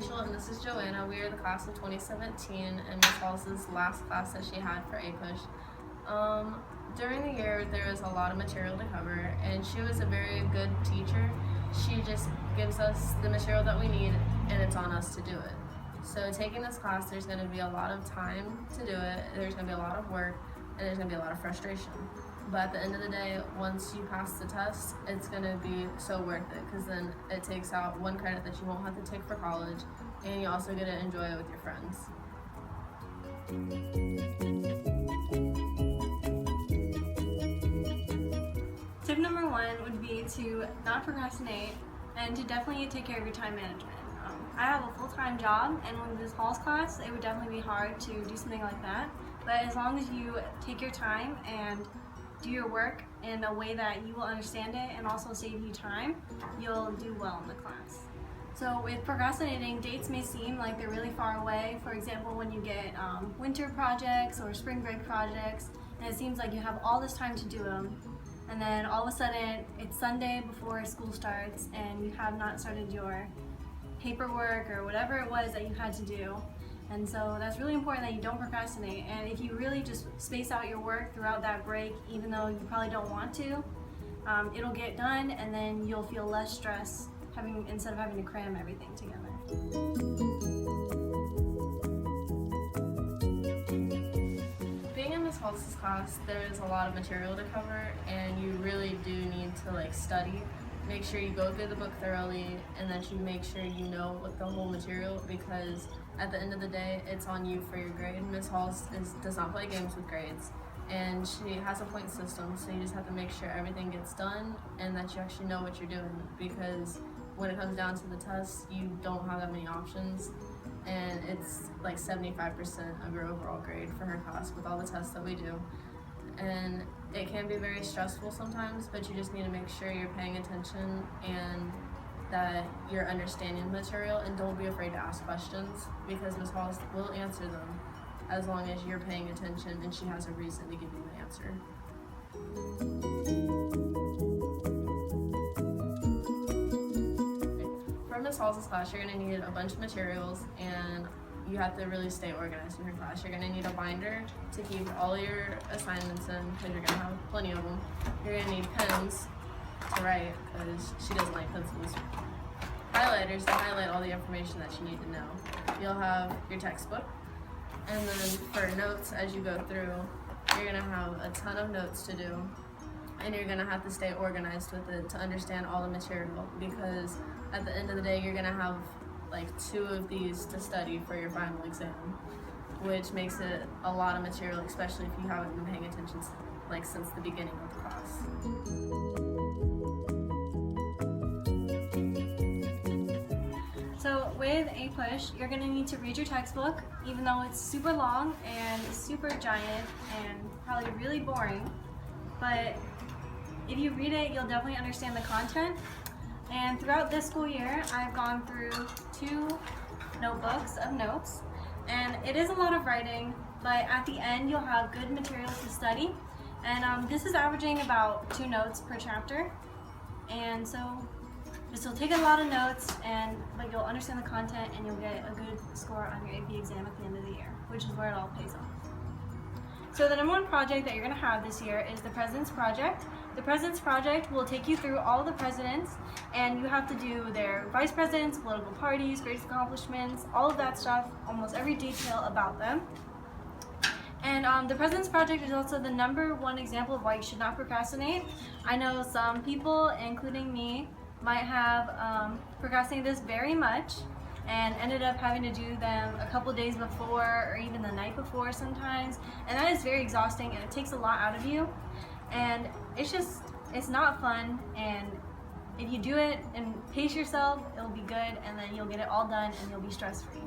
Rachel, and this is Joanna. We are the class of 2017, and Ms. Hall's last class that she had for APUSH. During the year, there was a lot of material to cover, and she was a very good teacher. She just gives us the material that we need, and it's on us to do it. So taking this class, there's going to be a lot of time to do it, there's going to be a lot of work, and there's going to be a lot of frustration. But at the end of the day, once you pass the test, it's going to be so worth it, because then it takes out one credit that you won't have to take for college, and you also get to enjoy it with your friends. Tip number one would be to not procrastinate and to definitely take care of your time management. I have a full-time job, and with this Hall's class, it would definitely be hard to do something like that. But as long as you take your time and do your work in a way that you will understand it and also save you time, you'll do well in the class. So with procrastinating, dates may seem like they're really far away. For example, when you get winter projects or spring break projects, and it seems like you have all this time to do them, and then all of a sudden it's Sunday before school starts and you have not started your paperwork or whatever it was that you had to do. And so that's really important that you don't procrastinate, and if you really just space out your work throughout that break, even though you probably don't want to, it'll get done, and then you'll feel less stress instead of having to cram everything together. Being in Ms. Hall's class, there is a lot of material to cover, and you really do need to study. Make sure you go through the book thoroughly, and that you make sure you know what the whole material, because at the end of the day, it's on you for your grade. Ms. Hall does not play games with grades, and she has a point system, so you just have to make sure everything gets done and that you actually know what you're doing, because when it comes down to the test, you don't have that many options, and it's like 75% of your overall grade for her class with all the tests that we do. And it can be very stressful sometimes, but you just need to make sure you're paying attention and that you're understanding the material, and don't be afraid to ask questions, because Ms. Hall will answer them as long as you're paying attention and she has a reason to give you the answer. For Ms. Hall's class, you're going to need a bunch of materials, and you have to really stay organized in your class. You're going to need a binder to keep all your assignments in, because you're going to have plenty of them. You're going to need pens to write, because she doesn't like pencils. Highlighters to highlight all the information that you need to know. You'll have your textbook, and then for notes as you go through, you're going to have a ton of notes to do, and you're going to have to stay organized with it to understand all the material, because at the end of the day, you're going to have like 2 of these to study for your final exam, which makes it a lot of material, especially if you haven't been paying attention since the beginning of the class. So with APUSH, you're going to need to read your textbook, even though it's super long and super giant and probably really boring. But if you read it, you'll definitely understand the content. And throughout this school year, I've gone through 2 notebooks of notes, and it is a lot of writing, but at the end you'll have good material to study. And this is averaging about 2 notes per chapter, and so you'll take a lot of notes, but you'll understand the content, and you'll get a good score on your AP exam at the end of the year, which is where it all pays off. So the number 1 project that you're going to have this year is the President's Project. The President's Project will take you through all the presidents, and you have to do their vice presidents, political parties, greatest accomplishments, all of that stuff, almost every detail about them. And the President's Project is also the number 1 example of why you should not procrastinate. I know some people, including me, might have procrastinated this very much and ended up having to do them a couple days before or even the night before sometimes, and that is very exhausting, and it takes a lot out of you, and it's not fun. And if you do it and pace yourself, it'll be good, and then you'll get it all done and you'll be stress-free.